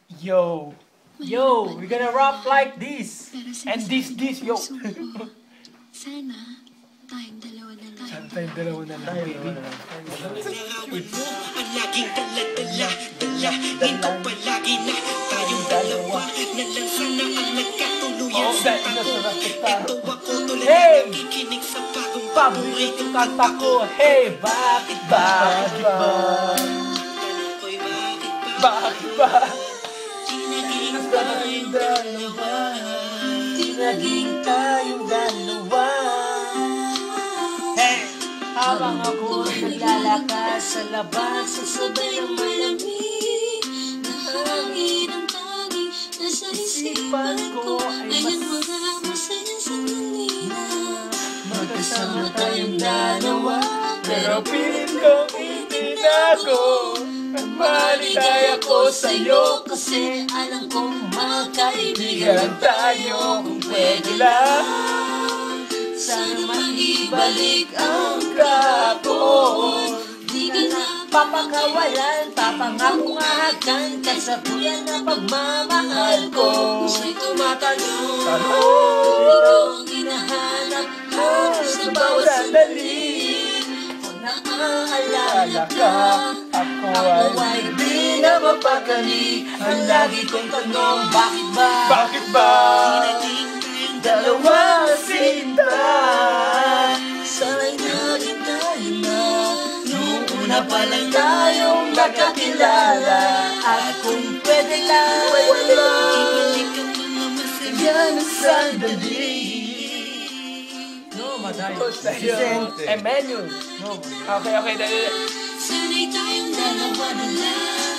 Yo, we're gonna rap like this. And this, yo. Sana tayong dalawa na lang. Sana tayong dalawa na lang, baby. Ang laging dala-dala, ito palagi na tayong dalawa na lang sana ang nagkatuluyan sa tako. Ito ako tulad na nakikinig sa bagong Paboritong kanta ko. Hey, bakit ba? Bakit ba? Tinaging tayong dalawa. Tinaging tayong dalawa. Hey! Habang ako naglalakad sa labas, Sabay ang malamig na hangin ang tanging nasa isipan ko. Ngayon mga masayang sandali na magkasama tayong dalawa. Pero pilit kong itinago. Maligaya ko sa'yo kasi alam kong kaibigan magkaibigan tayo. Kung pwede lang, sana maibalik ang kapon. Di ka na Papakawalan, papangako ahagan, kasabuyan na pagmamahal ko. Siya'y tumatanong, Tanong, ikaw ang hinahanap ko sa bawat sandali. kung naaalala ka, ako ay di na mapakali. Ang lagi kong tanong, bakit ba? Bakit ba? Dalawa sinta. Sana'y naging tayo na Noong una pa lang tayong nagkakilala. At kung pwede lang, ibalik ang mga masaya. yan ang sandali. No, Madayo. Emmanuel. No. Okay, dali. Sana'y tayong dalawa na lang.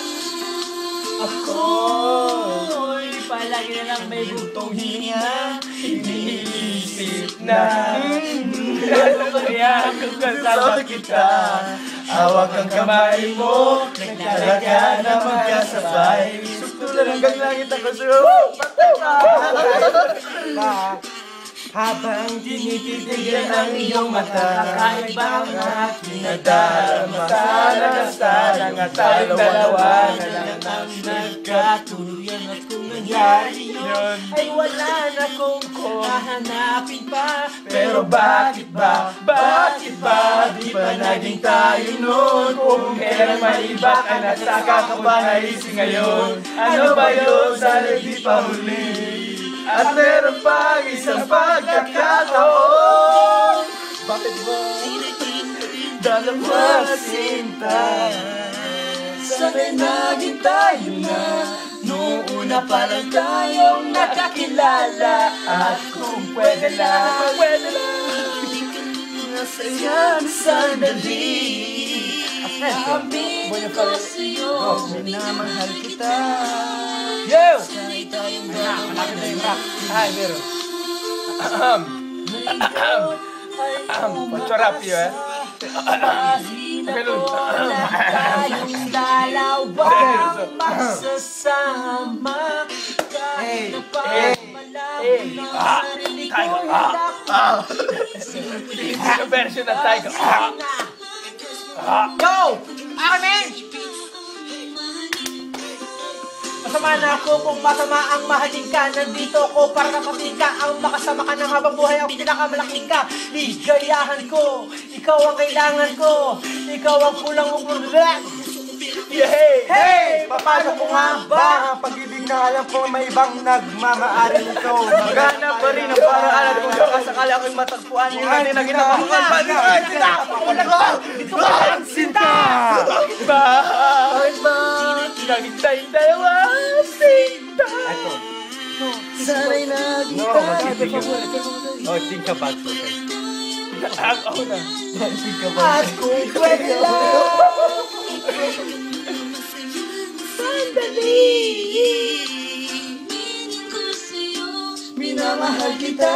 Ako'y palagi na lang may butong hinga. Iniisip na ano kaya kung kasama kita. Hawak ang kamay mo, naglalaka na magkasabay. Suktulan hanggang langit ako sa'yo. Patay pa! Habang tinititigan ang iyong mata, kakaiba ang aking nadarama. Sana nga tayong dalawa na lang ang nagkatuluyan. At kung nangyari yun, ay wala na kung hahanapin pa. Pero bakit ba? Di ba naging tayo noon? Kung kailan may iba ka na, saka ka ba naising ngayon? Ano ba yun? Sana di pa huli. At meron pang isang pagkakataon. Bakit ba? Dalawa sinta. Sana'y naging tayo na. Noong una pa lang tayong nakakilala. At kung pwede lang, nasaya na sandali. Sabi ko sa'yo, Minamahal kita. Yo! sana'y tayong dalawa na lang. Ay, meron. Mucho rápido, eh. Ganun. Tayong dalawa magsasama. Kahit na parang malabo na sarili ko Ito version ng Tiger. Yo! Amen! Masama na ako kung masama ang mahalin ka. Nandito ako para napatin ka. Ang makasama ka ng habang buhay ang pinakamalaking ka. Ligayahan ko, ikaw ang kailangan ko. Ikaw ang kulang umulan. Hey! Paano ko nga ba ang pag-ibig na alam ko may ibang nagmamaaring ito? Maghanap pa rin ang paraan kung sakasakali ako'y matagpuan yung natin na ginapamahal pa rin. Ay, sinta! Dito ka ang sinta! Bakit ba? Naging tayong dalawa, sinta! Ito. Sana'y naging tayo. Oh, think about it, okay? Ako na. Think about it. At kung pwede lang, sandali. Minamahal kita.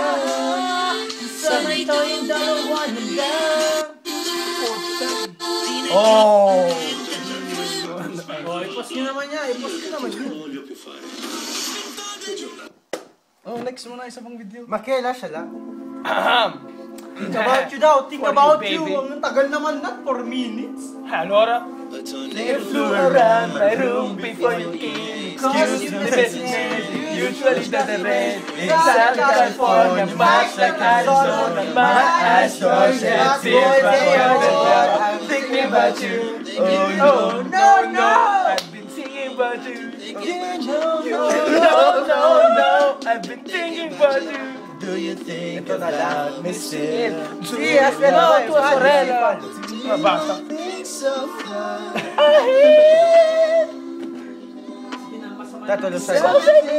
Sana'y tayong dalawa na lang. Oh! I-post nyo naman niya. Oh, next muna isa pang video. Makela siya lang. Think about you daw. Think For about you, you. baby. Ang tagal naman na. 4 minutes. Allora, Let's you flew around my room before you came. used to live in usually doesn't rain. In Southern California, much like Arizona, my eyes are shut. Since my world, I'm thinking about you. Oh no, no, I've been thinking about you. No, I've been thinking about you. Do you think about me still? Yes, No, to Sorella. Basta. Dato lo sai. Forever.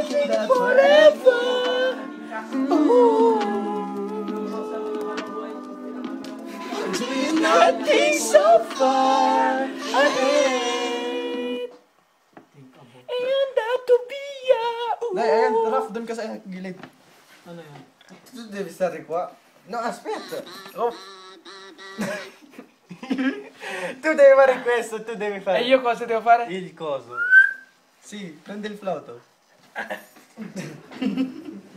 Do you not think so far ahead? And out to be Dai, ayan, Raf, doon ka sa gilid. Ano yan? Tu devi stare qua. No, aspetta. Oh. Tu devi fare questo, tu devi fare. E io cosa devo fare? Il coso. Sì, prendi il flauto.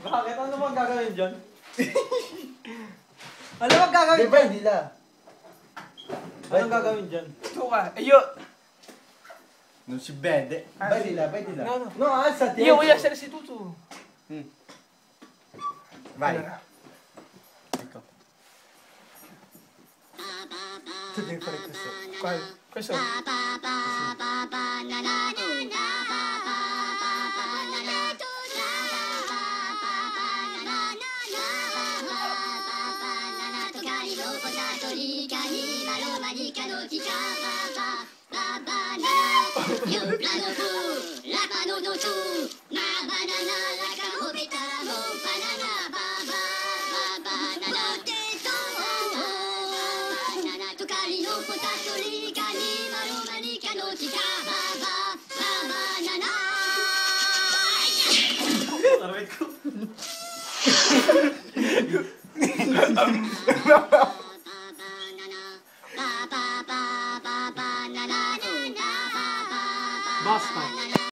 Bakit? Ano bang gagawin dyan? Ano bang gagawin dyan? Vai di là. Anong gagawin dyan? Tu ka. E io... Non si vede. Vai di là, vai di là. No, no. No, alzati. Io voglio essere seduto. Vai. Allora. Ecco. Tu devi fare questo. Quale? Questo? Basta.